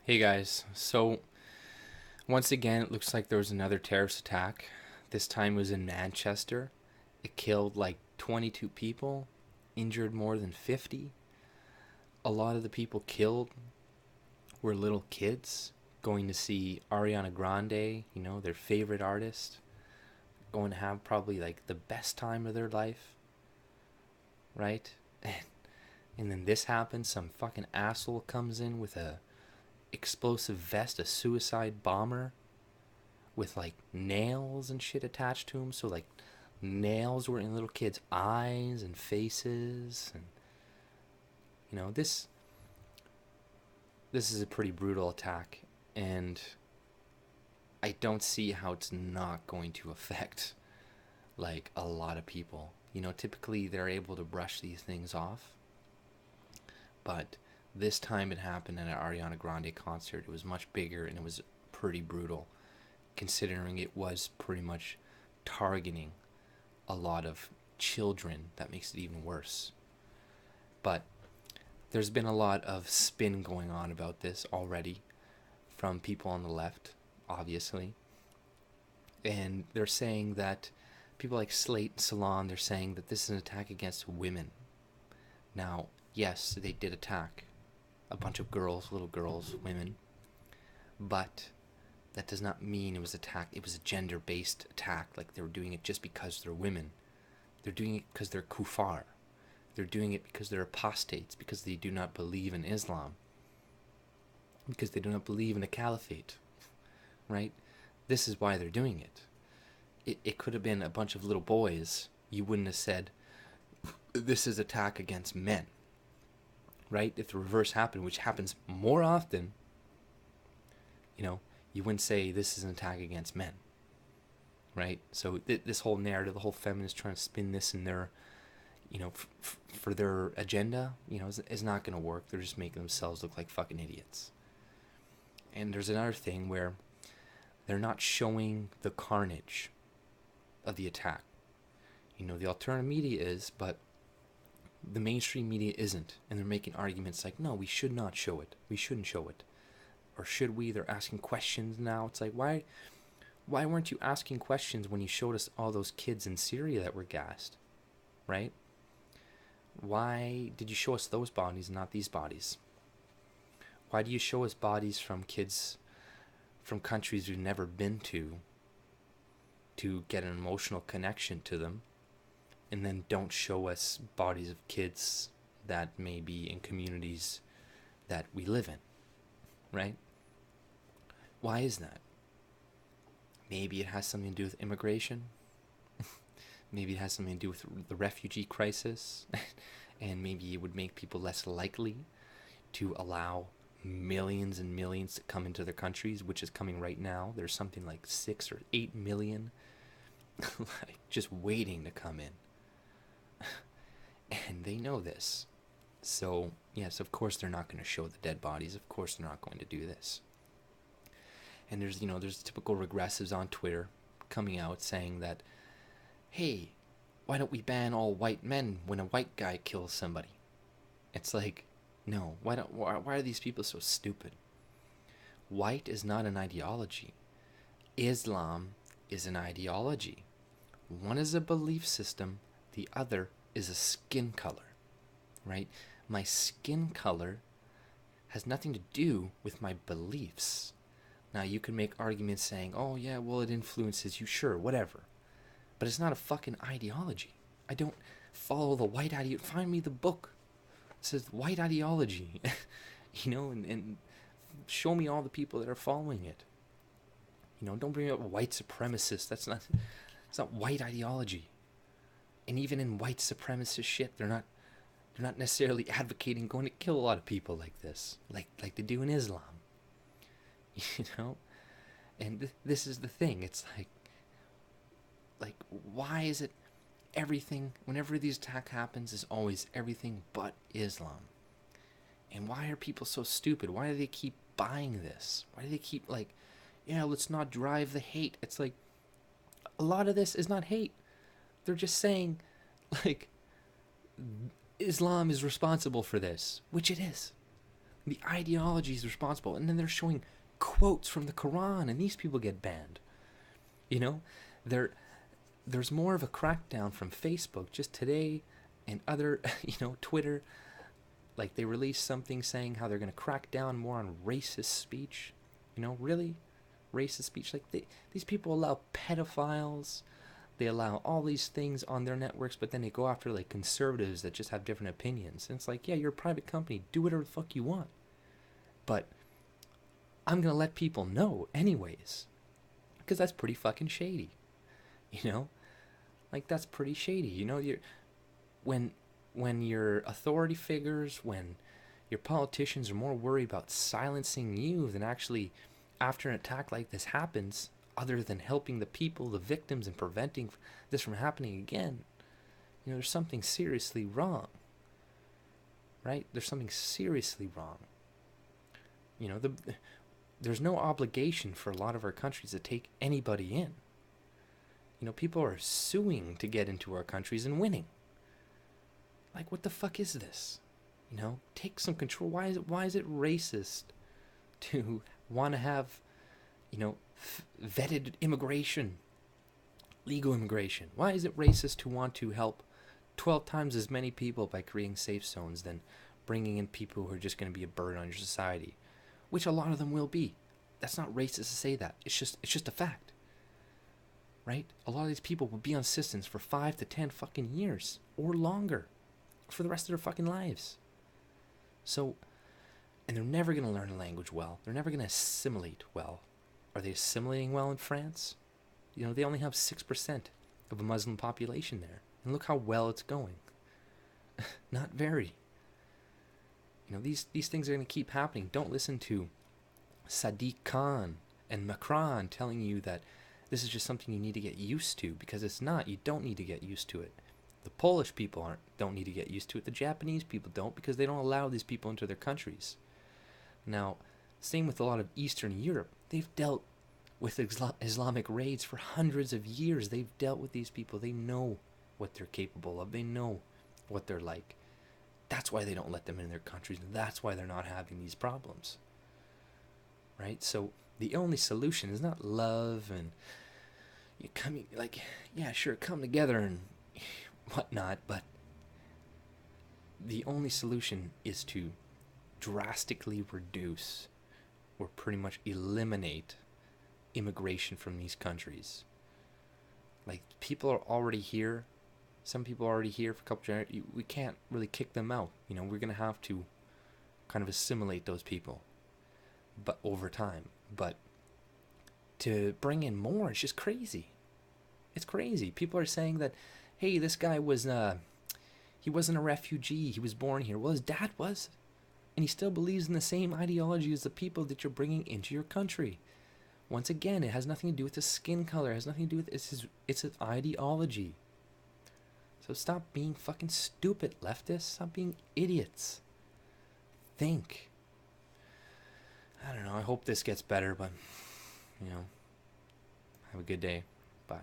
Hey guys, so once again, it looks like there was another terrorist attack. This time it was in Manchester. It killed like 22 people, injured more than 50. A lot of the people killed were little kids going to see Ariana Grande, their favorite artist, going to have probably like the best time of their life, right? And then this happens, some fucking asshole comes in with a explosive vest, a suicide bomber with like nails and shit attached to them. So like nails were in little kids' eyes and faces, and this is a pretty brutal attack, and I don't see how it's not going to affect like a lot of people. Typically they're able to brush these things off, but this time it happened at an Ariana Grande concert. It was much bigger and it was pretty brutal, considering it was pretty much targeting a lot of children. That makes it even worse. But there's been a lot of spin going on about this already from people on the left, obviously. And they're saying that people like Slate and Salon, they're saying that this is an attack against women. Now, yes, they did attack a bunch of girls, little girls, women, but that does not mean it was a gender-based attack, like they were doing it just because they're women. They're doing it because they're kuffar. They're doing it because they're apostates, because they do not believe in Islam, because they do not believe in a caliphate, right? This is why they're doing it. It could have been a bunch of little boys. You wouldn't have said, this is attack against men, right? If the reverse happened, which happens more often, you know, you wouldn't say this is an attack against men, right? So this whole narrative, the whole feminists trying to spin this in their, for their agenda, is not going to work. They're just making themselves look like fucking idiots. And there's another thing where they're not showing the carnage of the attack. The alternative media is, but the mainstream media isn't. And they're making arguments like, no, we should not show it. We shouldn't show it. Or should we? They're asking questions now. It's like, why weren't you asking questions when you showed us all those kids in Syria that were gassed, right? Why did you show us those bodies, not these bodies? Why do you show us bodies from kids from countries we've never been to get an emotional connection to them, and then don't show us bodies of kids that may be in communities that we live in, right? Why is that? Maybe it has something to do with immigration. Maybe it has something to do with the refugee crisis. And maybe it would make people less likely to allow millions and millions to come into their countries, which is coming right now. There's something like 6 or 8 million like just waiting to come in. And they know this. So, yes, of course they're not going to show the dead bodies. Of course they're not going to do this. And there's typical regressives on Twitter coming out saying that, hey, why don't we ban all white men when a white guy kills somebody? It's like, no, why are these people so stupid? White is not an ideology. Islam is an ideology. One is a belief system, the other is a skin color, right? My skin color has nothing to do with my beliefs. Now, you can make arguments saying, oh, yeah, well, it influences you. Sure, whatever. But it's not a fucking ideology. I don't follow the white ideology. Find me the book. It says white ideology. And show me all the people that are following it. Don't bring up white supremacists. It's not white ideology. And even in white supremacist shit, they're not necessarily advocating going to kill a lot of people like this, like they do in Islam. And this is the thing. It's like why is it everything whenever these attack happens is always everything but Islam? And why are people so stupid? Why do they keep buying this? Why do they keep like, yeah, let's not drive the hate? It's like a lot of this is not hate. They're just saying like Islam is responsible for this, which it is. The ideology is responsible, and then they're showing quotes from the Quran, and these people get banned. You know, there, there's more of a crackdown from Facebook just today, and other, Twitter. Like they released something saying how they're going to crack down more on racist speech. Really, racist speech. Like these people allow pedophiles. They allow all these things on their networks, but then they go after like conservatives that just have different opinions. And it's like, yeah, you're a private company. Do whatever the fuck you want. But I'm going to let people know anyways. Because that's pretty fucking shady. You know? Like that's pretty shady. When your authority figures, when your politicians are more worried about silencing you than actually, after an attack like this happens, other than helping the people, the victims, and preventing this from happening again, there's something seriously wrong. Right? There's something seriously wrong. There's no obligation for a lot of our countries to take anybody in. People are suing to get into our countries and winning. Like, what the fuck is this? Take some control. Why is it racist to want to have, vetted immigration, legal immigration? Why is it racist to want to help 12 times as many people by creating safe zones than bringing in people who are just going to be a burden on your society, which a lot of them will be? That's not racist to say that. It's just a fact. Right? A lot of these people will be on systems for 5 to 10 fucking years or longer for the rest of their fucking lives. So, and they're never going to learn a language well. They're never going to assimilate well. Are they assimilating well in France? They only have 6% of a Muslim population there. And look how well it's going. Not very. These things are going to keep happening. Don't listen to Sadiq Khan and Macron telling you that this is just something you need to get used to, because it's not. You don't need to get used to it. The Polish people don't need to get used to it. The Japanese people don't, because they don't allow these people into their countries. Now, same with a lot of Eastern Europe. They've dealt with Islamic raids for hundreds of years. They've dealt with these people. They know what they're capable of. They know what they're like. That's why they don't let them in their countries. And that's why they're not having these problems. Right? So the only solution is not love and you coming, like, yeah, sure, come together and whatnot, but the only solution is to drastically reduce or pretty much eliminate immigration from these countries. Like, people are already here. Some people are already here for a couple generations. We can't really kick them out. We're going to have to kind of assimilate those people, but over time. But to bring in more, it's just crazy. It's crazy. People are saying that, hey, this guy he wasn't a refugee. He was born here. Well, his dad was. And he still believes in the same ideology as the people that you're bringing into your country. Once again, it has nothing to do with the skin color. It has nothing to do with it's an ideology. So stop being fucking stupid, leftists. Stop being idiots. Think. I don't know. I hope this gets better, but, have a good day. Bye.